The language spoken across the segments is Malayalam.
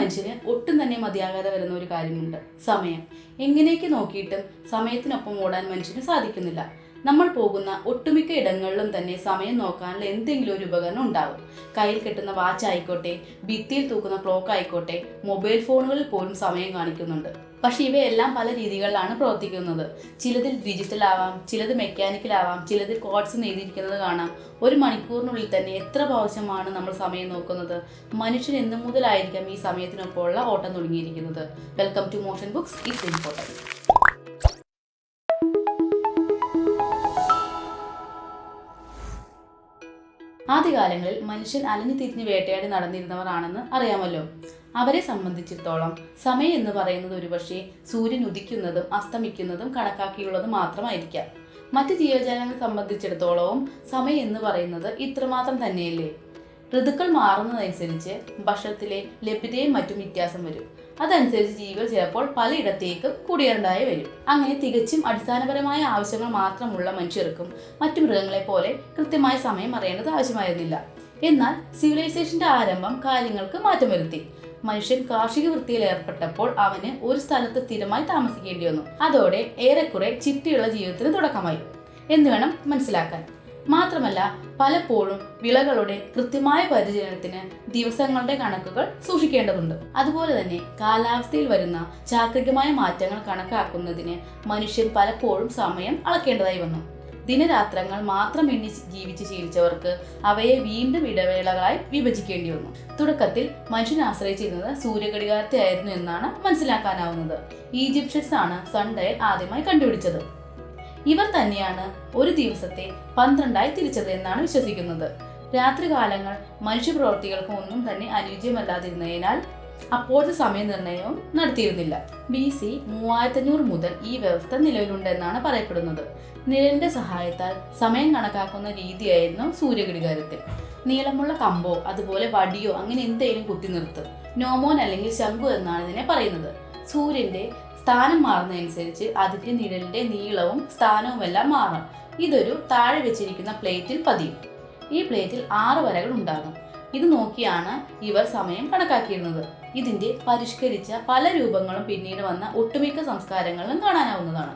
മനുഷ്യന് ഒട്ടും തന്നെ മതിയാകാതെ വരുന്ന ഒരു കാര്യമുണ്ട്, സമയം. എങ്ങനെയൊക്കെ നോക്കിയിട്ടും സമയത്തിനൊപ്പം ഓടാൻ മനുഷ്യന് സാധിക്കുന്നില്ല. നമ്മൾ പോകുന്ന ഒട്ടുമിക്ക ഇടങ്ങളിലും തന്നെ സമയം നോക്കാനുള്ള എന്തെങ്കിലും ഒരു ഉപകരണം ഉണ്ടാവും. കയ്യിൽ കെട്ടുന്ന വാച്ച് ആയിക്കോട്ടെ, ഭിത്തിയിൽ തൂക്കുന്ന ക്ലോക്ക് ആയിക്കോട്ടെ, മൊബൈൽ ഫോണുകളിൽ പോലും സമയം കാണിക്കുന്നുണ്ട്. പക്ഷെ ഇവയെല്ലാം പല രീതികളിലാണ് പ്രവർത്തിക്കുന്നത്. ചിലതിൽ ഡിജിറ്റൽ ആവാം, ചിലത് മെക്കാനിക്കൽ ആവാം, ചിലതിൽ കോഡ്സ് എഴുതിയിരിക്കുന്നത് കാണാം. ഒരു മണിക്കൂറിനുള്ളിൽ തന്നെ എത്ര പ്രാവശ്യമാണ് നമ്മൾ സമയം നോക്കുന്നത്? മനുഷ്യൻ എന്നു മുതലായിരിക്കാം ഈ സമയത്തിനൊപ്പമുള്ള ഓട്ടം തുടങ്ങിയിരിക്കുന്നത്. Welcome to motion books. It's important. ആദ്യകാലങ്ങളിൽ മനുഷ്യൻ അലഞ്ഞു തിരിഞ്ഞ് വേട്ടയാടി നടന്നിരുന്നവർ ആണെന്ന് അറിയാമല്ലോ. അവരെ സംബന്ധിച്ചിടത്തോളം സമയം എന്ന് പറയുന്നത് ഒരുപക്ഷെ സൂര്യൻ ഉദിക്കുന്നതും അസ്തമിക്കുന്നതും കണക്കാക്കിയുള്ളത് മാത്രമായിരിക്കാം. മറ്റ് ജീവജാലങ്ങളെ സംബന്ധിച്ചിടത്തോളവും സമയം എന്ന് പറയുന്നത് ഇത്രമാത്രം തന്നെയല്ലേ. ഋതുക്കൾ മാറുന്നതനുസരിച്ച് ഭക്ഷണത്തിലെ ലഭ്യതയും മറ്റും വ്യത്യാസം വരും. അതനുസരിച്ച് ജീവികൾ ചിലപ്പോൾ പലയിടത്തേക്കും കുടിയേറേണ്ടതായി വരും. അങ്ങനെ തികച്ചും അടിസ്ഥാനപരമായ ആവശ്യങ്ങൾ മാത്രമുള്ള മനുഷ്യർക്കും മറ്റു മൃഗങ്ങളെ പോലെ കൃത്യമായ സമയം അറിയേണ്ടത് ആവശ്യമായിരുന്നില്ല. എന്നാൽ സിവിലൈസേഷന്റെ ആരംഭം കാര്യങ്ങൾക്ക് മാറ്റം വരുത്തി. മനുഷ്യൻ കാർഷിക വൃത്തിയിൽ ഏർപ്പെട്ടപ്പോൾ അവന് ഒരു സ്ഥലത്ത് സ്ഥിരമായി താമസിക്കേണ്ടി വന്നു. അതോടെ ഏറെക്കുറെ ചിട്ടയുള്ള ജീവിതത്തിന് തുടക്കമായി എന്ന് വേണം മനസ്സിലാക്കാൻ. മാത്രമല്ല, പലപ്പോഴും വിളകളുടെ കൃത്യമായ പരിചരണത്തിന് ദിവസങ്ങളുടെ കണക്കുകൾ സൂക്ഷിക്കേണ്ടതുണ്ട്. അതുപോലെ തന്നെ കാലാവസ്ഥയിൽ വരുന്ന ചാക്രികമായ മാറ്റങ്ങൾ കണക്കാക്കുന്നതിന് മനുഷ്യൻ പലപ്പോഴും സമയം അളക്കേണ്ടതായി വന്നു. ദിനരാത്രങ്ങൾ മാത്രം എണ്ണി ജീവിച്ച് ശീലിച്ചവർക്ക് അവയെ വീണ്ടും ഇടവേളകളായി വിഭജിക്കേണ്ടി വന്നു. തുടക്കത്തിൽ മനുഷ്യൻ ആശ്രയിച്ചിരുന്നത് സൂര്യഘടികാരത്തെ ആയിരുന്നു എന്നാണ് മനസ്സിലാക്കാനാവുന്നത്. ഈജിപ്ഷ്യൻസ് ആണ് സൺ ഡയൽ ആദ്യമായി കണ്ടുപിടിച്ചത്. ഇവർ തന്നെയാണ് ഒരു ദിവസത്തെ 12 തിരിച്ചത് എന്നാണ് വിശ്വസിക്കുന്നത്. രാത്രികാലങ്ങൾ മനുഷ്യപ്രവൃത്തികൾക്ക് ഒന്നും തന്നെ അനുയോജ്യമല്ലാതിരുന്നതിനാൽ അപ്പോഴത്തെ സമയനിർണയവും നടത്തിയിരുന്നില്ല. BC 3500 മുതൽ ഈ വ്യവസ്ഥ നിലവിലുണ്ടെന്നാണ് പറയപ്പെടുന്നത്. നിഴലിന്റെ സഹായത്താൽ സമയം കണക്കാക്കുന്ന രീതിയായിരുന്നു സൂര്യഘടികാരത്തിൽ. നീളമുള്ള കമ്പോ അതുപോലെ വടിയോ അങ്ങനെ എന്തെങ്കിലും കുത്തി നിർത്തും. നോമോൻ അല്ലെങ്കിൽ ശംഖു എന്നാണ് ഇതിനെ പറയുന്നത്. സൂര്യന്റെ സ്ഥാനം മാറുന്നതനുസരിച്ച് അതിന്റെ നിഴലിന്റെ നീളവും സ്ഥാനവുമെല്ലാം മാറും. ഇതൊരു താഴെ വെച്ചിരിക്കുന്ന പ്ലേറ്റിൽ പതിയും. ഈ പ്ലേറ്റിൽ 6 വരകൾ ഉണ്ടാകും. ഇത് നോക്കിയാണ് ഇവർ സമയം കണക്കാക്കിയിരുന്നത്. ഇതിന്റെ പരിഷ്കരിച്ച പല രൂപങ്ങളും പിന്നീട് വന്ന ഒട്ടുമിക്ക സംസ്കാരങ്ങളിലും കാണാനാവുന്നതാണ്.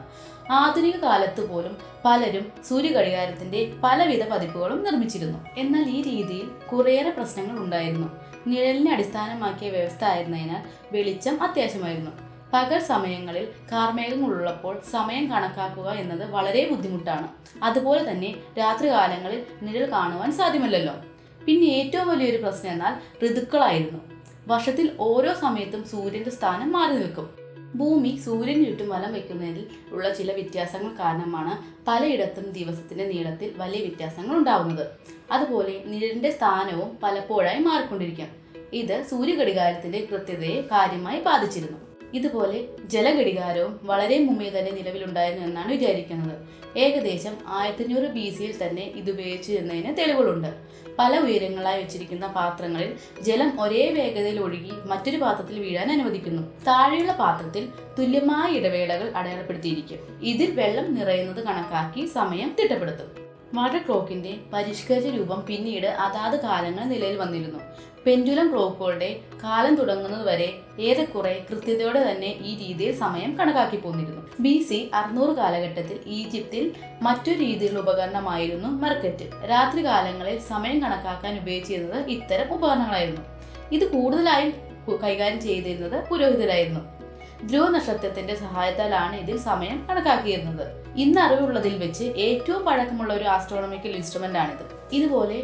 ആധുനിക കാലത്ത് പോലും പലരും സൂര്യഘടികാരത്തിന്റെ പലവിധ പതിപ്പുകളും നിർമ്മിച്ചിരുന്നു. എന്നാൽ ഈ രീതിയിൽ കുറേയേറെ പ്രശ്നങ്ങൾ ഉണ്ടായിരുന്നു. നിഴലിനെ അടിസ്ഥാനമാക്കിയ വ്യവസ്ഥ ആയിരുന്നതിനാൽ വെളിച്ചം അത്യാവശ്യമായിരുന്നു. പകൽ സമയങ്ങളിൽ കാർമേഘങ്ങളുള്ളപ്പോൾ സമയം കണക്കാക്കുക എന്നത് വളരെ ബുദ്ധിമുട്ടാണ്. അതുപോലെ തന്നെ രാത്രികാലങ്ങളിൽ നിഴൽ കാണുവാൻ സാധ്യമല്ലല്ലോ. പിന്നെ ഏറ്റവും വലിയൊരു പ്രശ്നം എന്നാൽ ഋതുക്കളായിരുന്നു. വർഷത്തിൽ ഓരോ സമയത്തും സൂര്യന്റെ സ്ഥാനം മാറി നിൽക്കും. ഭൂമി സൂര്യന് ചുറ്റും വലം വയ്ക്കുന്നതിൽ ഉള്ള ചില വ്യത്യാസങ്ങൾ കാരണമാണ് പലയിടത്തും ദിവസത്തിന്റെ നീളത്തിൽ വലിയ വ്യത്യാസങ്ങൾ ഉണ്ടാവുന്നത്. അതുപോലെ നിഴലിന്റെ സ്ഥാനവും പലപ്പോഴായി മാറിക്കൊണ്ടിരിക്കും. ഇത് സൂര്യഘടികാരത്തിന്റെ കൃത്യതയെ കാര്യമായി ബാധിച്ചിരുന്നു. ഇതുപോലെ ജലഘടികാരവും വളരെ മുമ്പേ തന്നെ നിലവിലുണ്ടായിരുന്നു എന്നാണ് വിചാരിക്കുന്നത്. ഏകദേശം 1500 BC തന്നെ ഇത് ഉപയോഗിച്ചു എന്നതിന് തെളിവുകളുണ്ട്. പല ഉയരങ്ങളായി വെച്ചിരിക്കുന്ന പാത്രങ്ങളിൽ ജലം ഒരേ വേഗതയിൽ ഒഴുകി മറ്റൊരു പാത്രത്തിൽ വീഴാൻ അനുവദിക്കുന്നു. താഴെയുള്ള പാത്രത്തിൽ തുല്യമായ ഇടവേളകൾ അടയാളപ്പെടുത്തിയിരിക്കും. ഇതിൽ വെള്ളം നിറയുന്നത് കണക്കാക്കി സമയം തിട്ടപ്പെടുത്തും. വാട്ടർ ക്ലോക്കിന്റെ പരിഷ്കരിച്ച രൂപം പിന്നീട് അതാത് കാലങ്ങൾ നിലയിൽ വന്നിരുന്നു. പെൻഡുലം ക്ലോക്കുകളുടെ കാലം തുടങ്ങുന്നതുവരെ ഏറെക്കുറെ കൃത്യതയോടെ തന്നെ ഈ രീതിയിൽ സമയം കണക്കാക്കി പോന്നിരുന്നു. BC 600 കാലഘട്ടത്തിൽ ഈജിപ്തിൽ മറ്റൊരു രീതിയിലുള്ള ഉപകരണമായിരുന്നു മെർക്കറ്റ്. രാത്രികാലങ്ങളിൽ സമയം കണക്കാക്കാൻ ഉപയോഗിച്ചിരുന്നത് ഇത്തരം ഉപകരണങ്ങളായിരുന്നു. ഇത് കൂടുതലായും കൈകാര്യം ചെയ്തിരുന്നത് പുരോഹിതരായിരുന്നു. ധ്രുവ നക്ഷത്രത്തിന്റെ സഹായത്താലാണ് ഇതിൽ സമയം കണക്കാക്കിയിരുന്നത്. ഇന്ന് അറിവുള്ളതിൽ വെച്ച് ഏറ്റവും പഴക്കമുള്ള ഒരു ആസ്ട്രോണമിക്കൽ ഇൻസ്ട്രുമെന്റ് ആണിത്. ഇതുപോലെ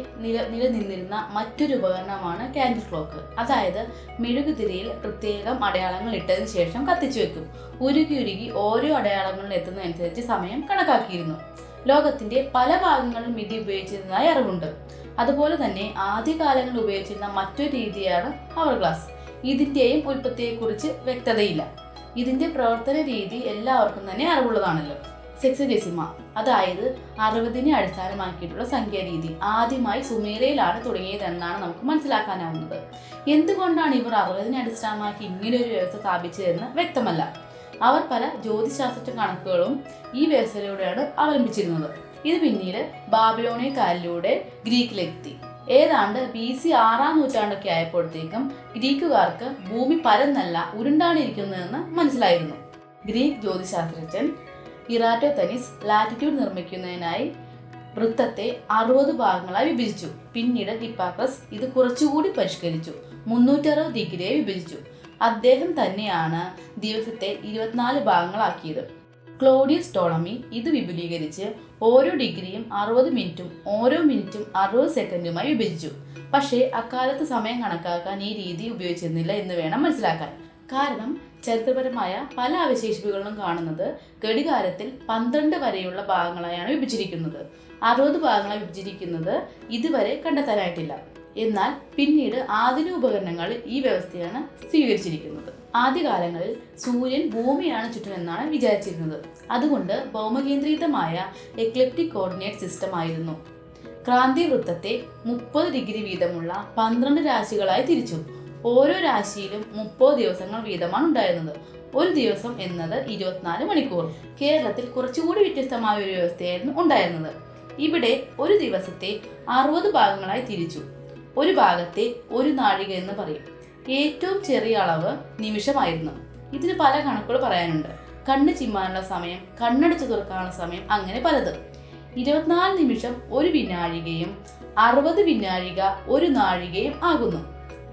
നിലനിന്നിരുന്ന മറ്റൊരു ഉപകരണമാണ് കാൻഡിൽ ക്ലോക്ക്. അതായത് മെഴുകുതിരിയിൽ പ്രത്യേകം അടയാളങ്ങൾ ഇട്ടതിന് ശേഷം കത്തിച്ചു വെക്കും. ഉരുകി ഓരോ അടയാളങ്ങളിൽ എത്തുന്നതനുസരിച്ച് സമയം കണക്കാക്കിയിരുന്നു. ലോകത്തിന്റെ പല ഭാഗങ്ങളിലും ഇത് ഉപയോഗിച്ചിരുന്നതായി അറിവുണ്ട്. അതുപോലെ തന്നെ ആദ്യകാലങ്ങളിൽ ഉപയോഗിച്ചിരുന്ന മറ്റൊരു രീതിയാണ് അവർ ഗ്ലാസ്. ഇതിന്റെയും ഉൽപ്പത്തിയെക്കുറിച്ച് വ്യക്തതയില്ല. ഇതിന്റെ പ്രവർത്തന രീതി എല്ലാവർക്കും തന്നെ അറിവുള്ളതാണല്ലോ. സെക്സഡെസിമ, അതായത് 60നെ അടിസ്ഥാനമാക്കിയിട്ടുള്ള സംഖ്യാരീതി ആദ്യമായി സുമേറിയയിലാണ് തുടങ്ങിയതെന്നാണ് നമുക്ക് മനസ്സിലാക്കാനാവുന്നത്. എന്തുകൊണ്ടാണ് ഇവർ 60നെ അടിസ്ഥാനമാക്കി ഇങ്ങനെയൊരു വ്യവസ്ഥ സ്ഥാപിച്ചതെന്ന് വ്യക്തമല്ല. അവർ പല ജ്യോതിശാസ്ത്ര കണക്കുകളും ഈ വ്യവസ്ഥയിലൂടെയാണ് അവലംബിച്ചിരുന്നത്. ഇത് പിന്നീട് ബാബിലോണിയക്കാരിലൂടെ ഗ്രീക്കിലെത്തി. ഏതാണ്ട് BC 6-ാം നൂറ്റാണ്ടൊക്കെ ആയപ്പോഴത്തേക്കും ഗ്രീക്കുകാർക്ക് ഭൂമി പരന്നല്ല ഉരുണ്ടാണ് ഇരിക്കുന്നതെന്ന് മനസ്സിലായിരുന്നു. ഗ്രീക്ക് ജ്യോതിശാസ്ത്രജ്ഞൻ ഇറാറ്റോത്തനീസ് ലാറ്റിറ്റ്യൂഡ് നിർമ്മിക്കുന്നതിനായി വൃത്തത്തെ 60 ഭാഗങ്ങളായി വിഭജിച്ചു. പിന്നീട് ഹിപ്പാക്രസ് ഇത് കുറച്ചുകൂടി പരിഷ്കരിച്ചു 360 ഡിഗ്രിയായി വിഭജിച്ചു. അദ്ദേഹം തന്നെയാണ് ദിവസത്തെ 24 ഭാഗങ്ങളാക്കിയത്. ക്ലോഡിയസ് ടോളമി ഇത് വിപുലീകരിച്ച് ഓരോ ഡിഗ്രിയും 60 മിനിറ്റും ഓരോ മിനിറ്റും 60 സെക്കൻഡുമായി വിഭജിച്ചു. പക്ഷേ അക്കാലത്ത് സമയം കണക്കാക്കാൻ ഈ രീതി ഉപയോഗിച്ചിരുന്നില്ല എന്ന് വേണം മനസ്സിലാക്കാൻ. കാരണം ചരിത്രപരമായ പല അവശേഷിപ്പുകളിലും കാണുന്നത് ഘടികാരത്തിൽ 12 വരെയുള്ള ഭാഗങ്ങളായാണ് വിഭജിച്ചിരിക്കുന്നത്. 60 ഭാഗങ്ങളായി വിഭജിച്ചിരിക്കുന്നത് ഇതുവരെ കണ്ടെത്താനായിട്ടില്ല. എന്നാൽ പിന്നീട് ആധുനിക ഉപകരണങ്ങളിൽ ഈ വ്യവസ്ഥയാണ് സ്വീകരിച്ചിരിക്കുന്നത്. ആദ്യകാലങ്ങളിൽ സൂര്യൻ ഭൂമിയാണ് ചുറ്റുമെന്നാണ് വിചാരിച്ചിരുന്നത്. അതുകൊണ്ട് ഭൗമകേന്ദ്രീകൃതമായ എക്ലിപ്റ്റിക് കോർഡിനേറ്റ് സിസ്റ്റം ആയിരുന്നു. ക്രാന്തി വൃത്തത്തെ 30 ഡിഗ്രി വീതമുള്ള 12 രാശികളായി തിരിച്ചു. ഓരോ രാശിയിലും 30 ദിവസങ്ങൾ വീതമാണ് ഉണ്ടായിരുന്നത്. ഒരു ദിവസം എന്നത് 24 മണിക്കൂർ. കേരളത്തിൽ കുറച്ചുകൂടി വ്യത്യസ്തമായ ഒരു വ്യവസ്ഥയായിരുന്നു ഉണ്ടായിരുന്നത്. ഇവിടെ ഒരു ദിവസത്തെ 60 ഭാഗങ്ങളായി തിരിച്ചു. ഒരു ഭാഗത്തെ ഒരു നാഴിക എന്ന് പറയും. ഏറ്റവും ചെറിയ അളവ് നിമിഷമായിരുന്നു. ഇതിന് പല കണക്കുകൾ പറയാനുണ്ട്. കണ്ണ് ചിമ്മാനുള്ള സമയം, കണ്ണടച്ച് തുറക്കാനുള്ള സമയം, അങ്ങനെ പലതും. 24 നിമിഷം ഒരു വിനാഴികയും 60 വിനാഴിക ഒരു നാഴികയും ആകുന്നു.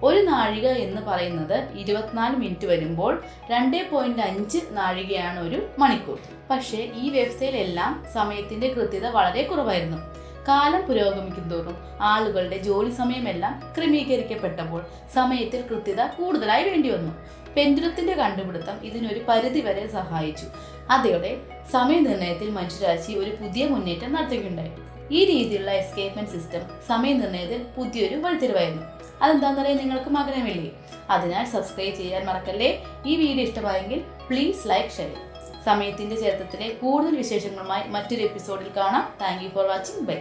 ഒരു നാഴിക എന്ന് പറയുന്നത് 24 മിനിറ്റ് വരുമ്പോൾ 2.5 നാഴികയാണ് ഒരു മണിക്കൂർ. പക്ഷേ ഈ വ്യവസ്ഥയിലെല്ലാം സമയത്തിന്റെ കൃത്യത വളരെ കുറവായിരുന്നു. കാലം പുരോഗമിക്കുന്തോറും ആളുകളുടെ ജോലി സമയമെല്ലാം ക്രമീകരിക്കപ്പെട്ടപ്പോൾ സമയത്തിൽ കൃത്യത കൂടുതലായി വേണ്ടി വന്നു. പെൻഡുലത്തിന്റെ കണ്ടുപിടുത്തം ഇതിനൊരു പരിധിവരെ സഹായിച്ചു. അതോടെ സമയനിർണ്ണയത്തിൽ മനുഷ്യരാശി ഒരു പുതിയ മുന്നേറ്റം നടത്തുകയുണ്ടായി. ഈ രീതിയിലുള്ള എസ്കേപ്മെന്റ് സിസ്റ്റം സമയനിർണ്ണയത്തിൽ പുതിയൊരു വഴിത്തിരിവായിരുന്നു. അതെന്താണെന്നറിയാൻ നിങ്ങൾക്ക് ആഗ്രഹമില്ലേ? അതിനാൽ സബ്സ്ക്രൈബ് ചെയ്യാൻ മറക്കല്ലേ. ഈ വീഡിയോ ഇഷ്ടമായെങ്കിൽ പ്ലീസ് ലൈക്ക്, ഷെയർ. സമയത്തിന്റെ ചരിത്രത്തിലെ കൂടുതൽ വിശേഷങ്ങളുമായി മറ്റൊരു എപ്പിസോഡിൽ കാണാം. Thank you for watching. By.